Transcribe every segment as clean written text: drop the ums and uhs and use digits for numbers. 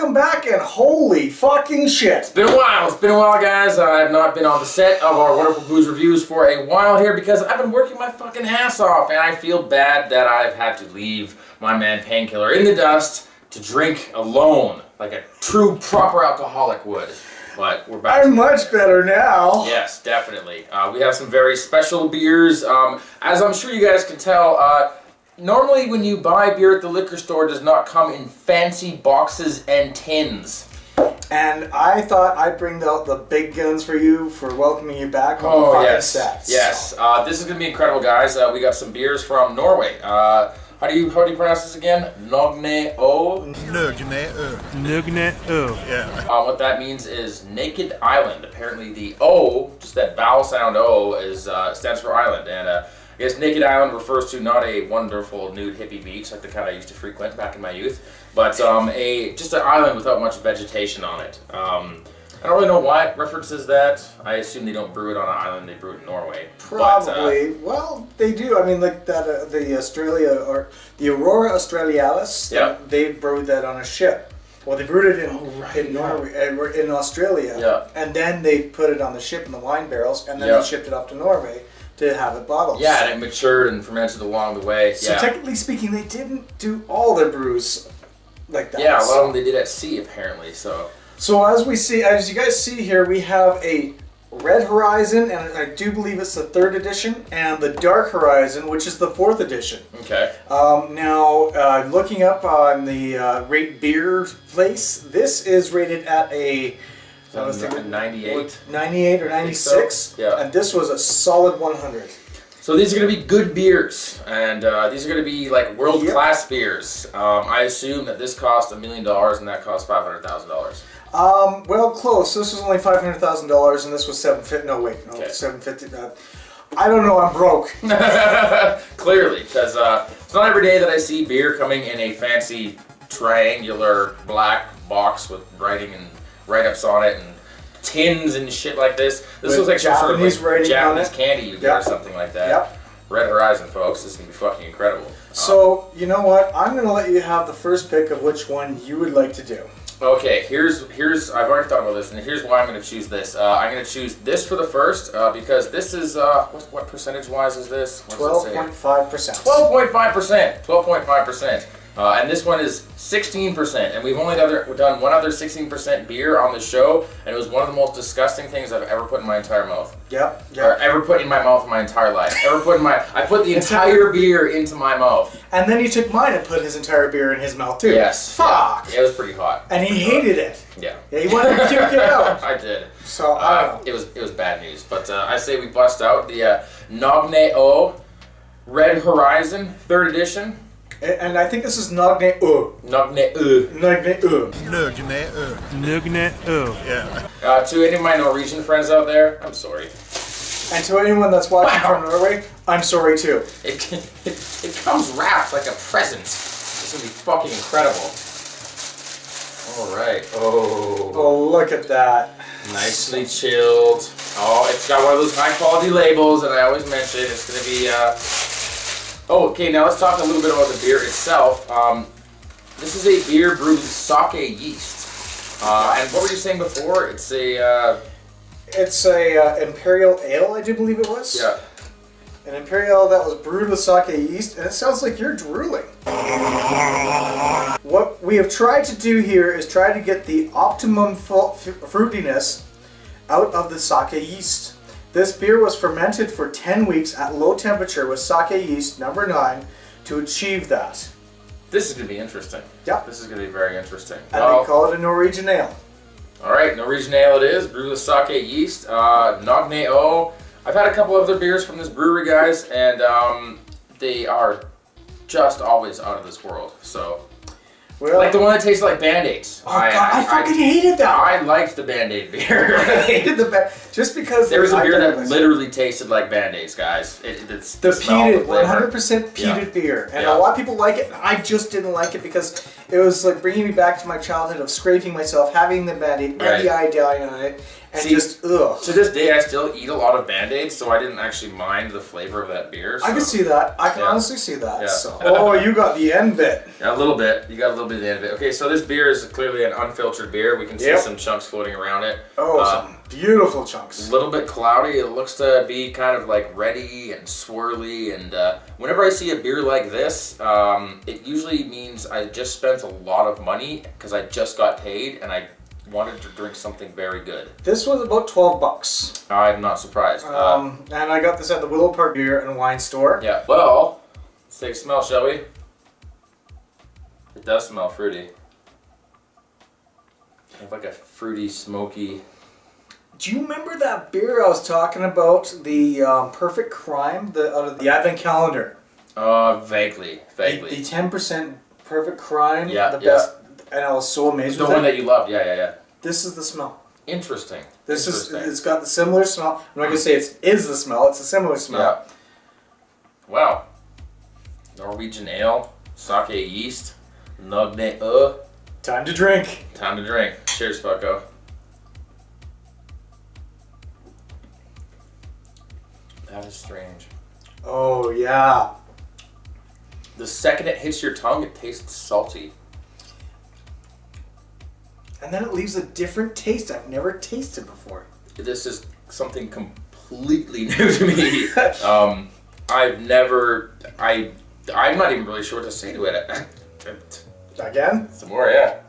welcome back, and holy fucking shit. It's been a while, guys. I've not been on the set of our Wonderful Booze reviews for a while here because I've been working my fucking ass off, and I feel bad that I've had to leave my man Painkiller in the dust to drink alone, like a true, proper alcoholic would. But we're back. I'm much better now. Yes, definitely. We have some very special beers. As I'm sure you guys can tell, normally when you buy beer at the liquor store, it does not come in fancy boxes and tins. And I thought I'd bring out the big guns for you for welcoming you back on the fucking sets. Yes. This is going to be incredible, guys. We got some beers from Norway. How do you pronounce this again? Nogne. Nogne. Yeah. What that means is naked island. Apparently the O, just that vowel sound O, stands for island. And I guess naked island refers to not a wonderful nude hippie beach like the kind I used to frequent back in my youth, but just an island without much vegetation on it. I don't really know why it references that. I assume they don't brew it on an island, they brew it in Norway. Probably. Well, they do. I mean, like that, the Aurora Australis, yeah. They brewed that on a ship. Well, they brewed it in Norway, in Australia, yeah. And then they put it on the ship in the wine barrels, and then they shipped it up to Norway to have it bottled. Yeah, and it matured and fermented along the way. So technically speaking, they didn't do all their brews like that. Yeah, a lot of them they did at sea apparently. So as you guys see here, we have a Red Horizon, and I do believe it's the 3rd edition, and the Dark Horizon, which is the 4th edition. Okay. Now, looking up on the Rate Beer place, this is rated at a 98. 98 or 96. So. Yeah. And this was a solid 100. So these are going to be good beers, and these are going to be like world-class beers. I assume that this cost $1 million and that cost $500,000. Well, close. This was only $500,000, and this was $750. No, wait, no, okay. $750. I don't know. I'm broke. Clearly, because it's not every day that I see beer coming in a fancy triangular black box with writing and write-ups on it and tins and shit like this. This looks like some sort of like Japanese candy you get or something like that. Yep. Red Horizon, folks. This is gonna be fucking incredible. So you know what? I'm gonna let you have the first pick of which one you would like to do. Okay, here's I've already thought about this, and here's why I'm going to choose this. I'm going to choose this for the first because this is what percentage-wise is this? 12.5%. 12.5%. 12.5%. And this one is 16%, and we've only done one other 16% beer on the show, and it was one of the most disgusting things I've ever put in my entire mouth. Yep. Or ever put in my mouth in my entire life. I put the entire beer into my mouth. And then he took mine and put his entire beer in his mouth too. Yes. Fuck. Yeah, it was pretty hot. And he hated it. Yeah. Yeah, he wanted to puke it out. I did. So I don't know. It was bad news, but I say we bust out the Nogne Red Horizon 3rd edition. And I think this is Nogne. Nogne. Yeah. To any of my Norwegian friends out there, I'm sorry. And to anyone that's watching from Norway, I'm sorry too. It comes wrapped like a present. This is gonna be fucking incredible. All right. Oh, look at that. Nicely chilled. Oh, it's got one of those high quality labels that I always mention. It's gonna be. Okay, now let's talk a little bit about the beer itself. This is a beer brewed with sake yeast. And what were you saying before? It's a imperial ale, I do believe it was. Yeah. An imperial ale that was brewed with sake yeast, and it sounds like you're drooling. What we have tried to do here is try to get the optimum fruitiness out of the sake yeast. This beer was fermented for 10 weeks at low temperature with sake yeast number 9 to achieve that. This is going to be interesting. Yep. This is going to be very interesting. And they call it a Norwegian ale. Alright, Norwegian ale it is, brewed with sake yeast. Nogne. I've had a couple of other beers from this brewery, guys, and they are just always out of this world. So, well, like the one that tastes like Band-Aids. Oh God, I fucking hated that. I liked the Band-Aid beer. I hated the just because there was a beer that literally tasted like Band-Aids, guys. It's the peated, 100% peated beer, and a lot of people like it. And I just didn't like it because it was like bringing me back to my childhood of scraping myself, having the Band-Aid and the iodine on it, and just ugh. To this day, I still eat a lot of Band-Aids, so I didn't actually mind the flavor of that beer. So. I can see that. I can honestly see that. Yeah. So. Oh, you got the end bit. A little bit. You got a little bit of the end of it. Okay, so this beer is clearly an unfiltered beer. We can see some chunks floating around it. Oh, some beautiful chunks. A little bit cloudy. It looks to be kind of like reddy and swirly. And whenever I see a beer like this, it usually means I just spent a lot of money because I just got paid and I wanted to drink something very good. This was about $12. I'm not surprised. And I got this at the Willow Park Beer and Wine Store. Yeah. Well, let's take a smell, shall we? It does smell fruity. Kind of like a fruity, smoky. Do you remember that beer I was talking about? The Perfect Crime, out of the Advent Calendar. Vaguely. The 10% Perfect Crime. Yeah, the best. And I was so amazed the with one it. that you loved. Yeah. This is the smell. Interesting. It's got the similar smell. I'm not gonna say it is the smell. It's a similar smell. Yeah. Wow. Norwegian ale, sake yeast, Nogne. Time to drink. Time to drink. Cheers, fucko. That is strange. Oh yeah. The second it hits your tongue, it tastes salty. And then it leaves a different taste I've never tasted before. This is something completely new to me. I'm not even really sure what to say to it. Again? Some more, yeah.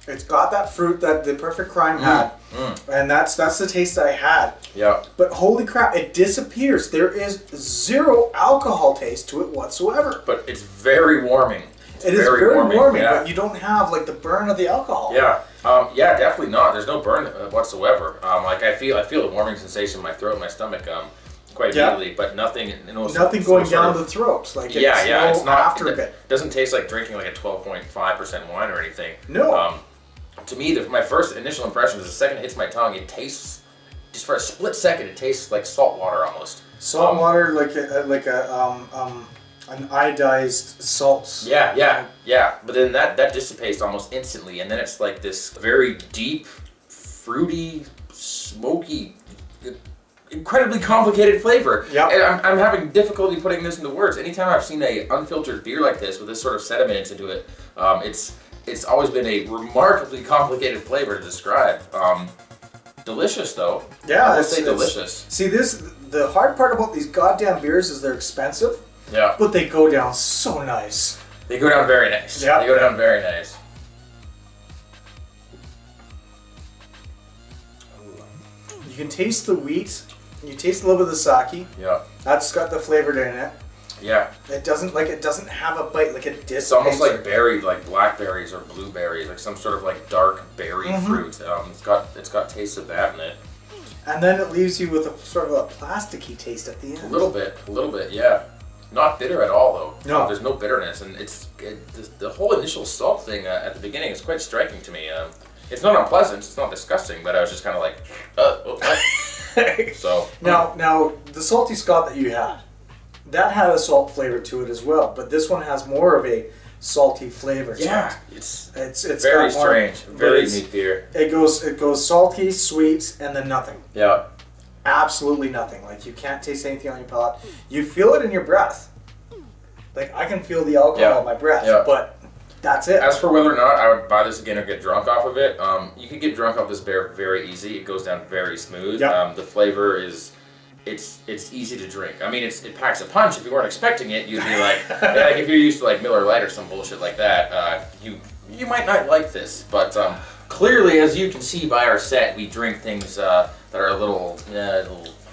It's got that fruit that the Perfect Crime had. And that's the taste I had. Yeah. But holy crap, it disappears. There is zero alcohol taste to it whatsoever. But it's very warming. It is very warming, yeah. but you don't have like the burn of the alcohol. Yeah. Yeah, definitely not. There's no burn whatsoever. Like I feel a warming sensation in my throat and my stomach quite immediately, but nothing. Nothing going down the throat. Like it's not after a bit. It doesn't taste like drinking like a 12.5% wine or anything. No. To me, my first initial impression is the second it hits my tongue, it tastes, just for a split second, it tastes like salt water almost. Salt water, like an iodized salt. Yeah. But then that dissipates almost instantly, and then it's like this very deep, fruity, smoky, incredibly complicated flavor. Yeah. And I'm having difficulty putting this into words. Anytime I've seen a unfiltered beer like this with this sort of sediment into it, it's always been a remarkably complicated flavor to describe. Delicious though. Yeah, I would say delicious. See, the hard part about these goddamn beers is they're expensive. Yeah. But they go down so nice. They go down very nice. Yeah. They go down very nice. You can taste the wheat. You taste a little bit of the sake. Yeah. That's got the flavor in it. Yeah. It doesn't have a bite, like it dissipates. It's almost like berry, like blackberries or blueberries, like some sort of like dark berry fruit. It's got taste of that in it. And then it leaves you with a sort of a plasticky taste at the end. A little bit, yeah. Not bitter at all though. No. There's no bitterness, and the whole initial salt thing at the beginning is quite striking to me. It's not unpleasant, it's not disgusting, but I was just kind of like, so. Now the salty Scott that you had a salt flavor to it as well, but this one has more of a salty flavor to it. It's got very more, strange, very unique beer. It goes salty, sweet, and then nothing. Yeah. Absolutely nothing. Like you can't taste anything on your palate. You feel it in your breath. Like I can feel the alcohol in my breath, but that's it. As for whether or not I would buy this again or get drunk off of it, you can get drunk off this beer very easy. It goes down very smooth. Yep. The flavor is, it's easy to drink. I mean, it packs a punch. If you weren't expecting it, you'd be like, like if you're used to like Miller Lite or some bullshit like that, you might not like this. But clearly, as you can see by our set, we drink things that are a little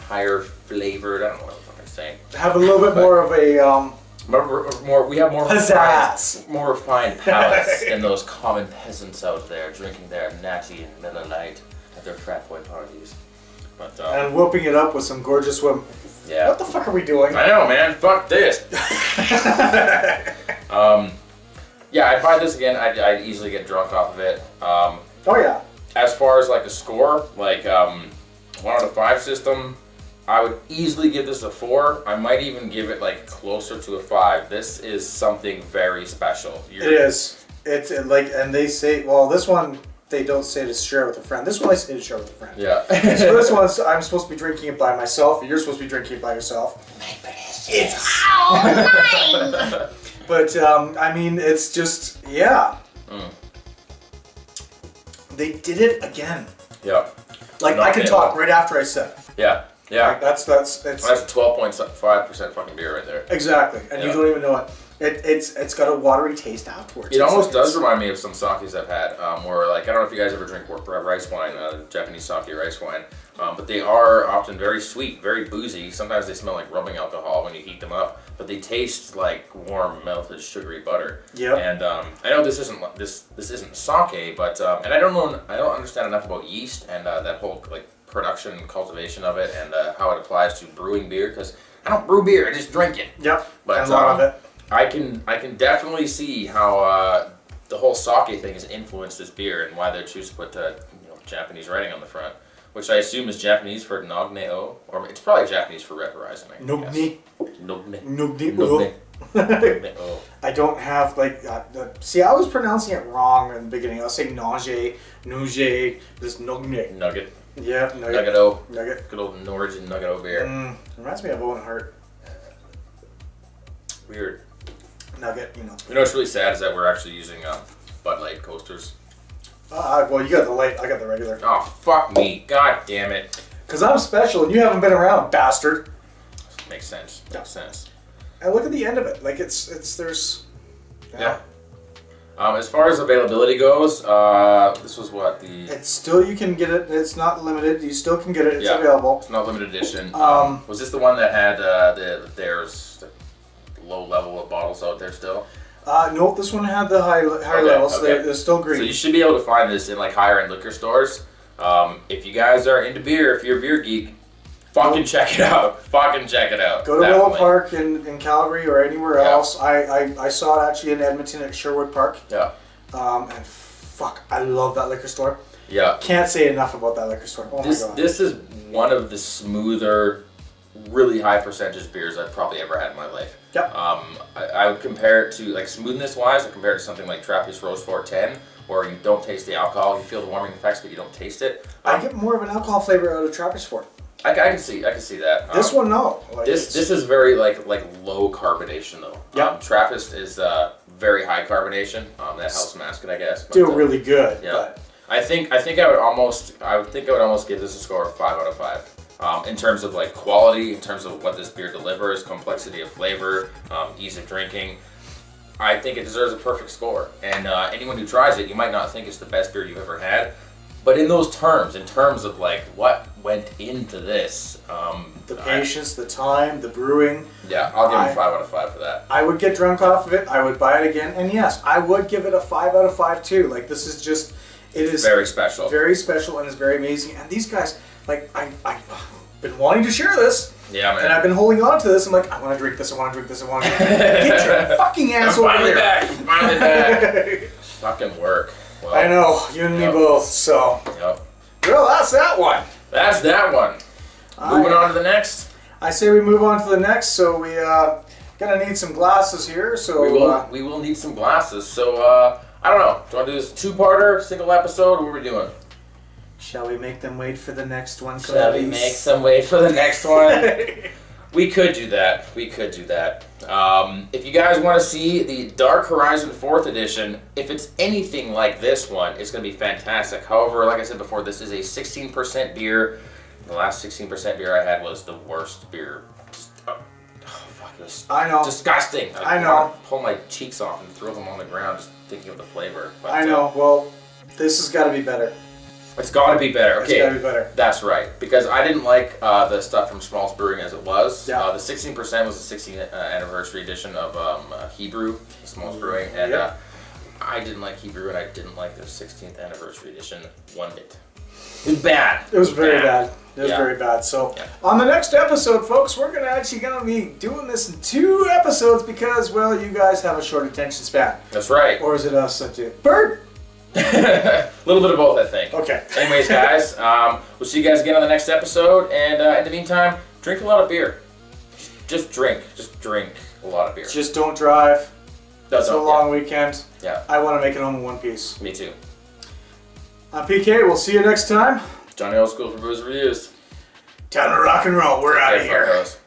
higher flavored. I don't know what the fuck I'm saying. Have a little bit more of a we have more pizzazz, more refined palates than those common peasants out there drinking their natty and Miller Lite at their frat boy parties. But and whooping it up with some gorgeous women. Yeah. What the fuck are we doing? I know, man. Fuck this. Yeah, I'd buy this again. I'd easily get drunk off of it. Oh yeah. As far as like the score, like 1 out of 5 system, I would easily give this a 4. I might even give it like closer to a 5. This is something very special. It is. It's like, and they say, well, this one they don't say to share with a friend. This one they say to share with a friend. Yeah. So this one, I'm supposed to be drinking it by myself. You're supposed to be drinking it by yourself. It's mine. But I mean, it's just They did it again. Yeah. Like I can talk right after I said. Yeah. Yeah. Like, that's a 12.5% fucking beer right there. Exactly, and you don't even know it. It's got a watery taste afterwards. It almost does remind me of some sakes I've had, where like, I don't know if you guys ever drink rice wine, Japanese sake rice wine, but they are often very sweet, very boozy. Sometimes they smell like rubbing alcohol when you heat them up, but they taste like warm, melted, sugary butter. Yeah. And I know this isn't sake, but and I don't understand enough about yeast and that whole like production and cultivation of it and how it applies to brewing beer, because I don't brew beer, I just drink it. Yep. But and a lot of it. I can definitely see how the whole sake thing has influenced this beer and why they choose to put Japanese writing on the front, which I assume is Japanese for Nogne O, or it's probably Japanese for red horizon. Nogne. Nogne. I don't have like see, I was pronouncing it wrong in the beginning. I was saying Nogne, this Nogne. Nugget. Yeah, Nugget O. Nugget. Good old Norwegian Nugget O beer. Reminds me of Owen Hart. Weird. Nugget, You know what's really sad is that we're actually using Bud Light coasters. Well, you got the light, I got the regular. Oh, fuck me. God damn it. Because I'm special and you haven't been around, bastard. Makes sense. Makes sense. And look at the end of it. Like, there's... Yeah. As far as availability goes, this was what, It's still, you can get it. It's not limited. You still can get it. It's available. It's not limited edition. Was this the one that had there's low level of bottles out there still? Nope, this one had the high levels. Okay. They're still green. So you should be able to find this in like higher end liquor stores. If you guys are into beer, if you're a beer geek, fucking check it out. Fucking check it out. Go to Willow Park in Calgary or anywhere else. I saw it actually in Edmonton at Sherwood Park. Yeah. And fuck, I love that liquor store. Yeah. Can't say enough about that liquor store. Oh my god. This is one of the smoother, really high percentage beers I've probably ever had in my life. Yep. I would compare it to, like, smoothness wise, I compare it to something like Trappist Rochefort 10, where you don't taste the alcohol, you feel the warming effects, but you don't taste it. I get more of an alcohol flavor out of Trappist Fort. I can see that. This one, no. Like, this is very like low carbonation though. Yeah. Trappist is very high carbonation. That helps mask it, I guess. But, still really good. Yeah. But I think I would almost give this a score of 5 out of 5. In terms of like quality, in terms of what this beer delivers, complexity of flavor, ease of drinking, I think it deserves a perfect score. And anyone who tries it, you might not think it's the best beer you've ever had, but in those terms, in terms of like what went into this, the patience, the time, the brewing. Yeah, I'll give it 5 out of 5 for that. I would get drunk off of it. I would buy it again, and yes, I would give it a 5 out of 5 too. Like, this is just, it is very special, and it's very amazing. And these guys, like, I've been wanting to share this. Yeah, man. And I've been holding on to this. I'm like, I want to drink this. I want to drink this. I want to drink this. Get your fucking ass over here. I'm finally back. Fucking work. Well, I know, you and me both. So, well, that's that one. That's that one. Moving on to the next. I say we move on to the next. So we gonna need some glasses here. So we will need some glasses. So I don't know. Do you want to do this 2-parter, single episode? What are we doing? Shall we make them wait for the next one? Shall we make some wait for the next one? We could do that. If you guys want to see the Dark Horizon 4th edition, if it's anything like this one, it's going to be fantastic. However, like I said before, this is a 16% beer. The last 16% beer I had was the worst beer. It was disgusting. I know. Want to pull my cheeks off and throw them on the ground just thinking of the flavor. But, I know. Well, this has got to be better. It's got to be better. Okay, it's got to be better. That's right. Because I didn't like the stuff from Schmaltz Brewing as it was. Yeah. The 16% was the 16th anniversary edition of Hebrew, Schmaltz Brewing, and I didn't like Hebrew, and I didn't like the 16th anniversary edition one bit. It was bad. It was very bad. It was very bad. So on the next episode, folks, we're gonna be doing this in 2 episodes because, well, you guys have a short attention span. That's right. Or is it us that do? Bird. A little bit of both, I think. Okay. Anyways, guys, we'll see you guys again on the next episode. And in the meantime, drink a lot of beer. Just drink a lot of beer. Just don't drive. That's It's a long weekend. Yeah. I want to make it home in one piece. Me too. PK, we'll see you next time. Johnny Old School for Booze Reviews. Time to rock and roll. We're out of Okay, here. fuckos.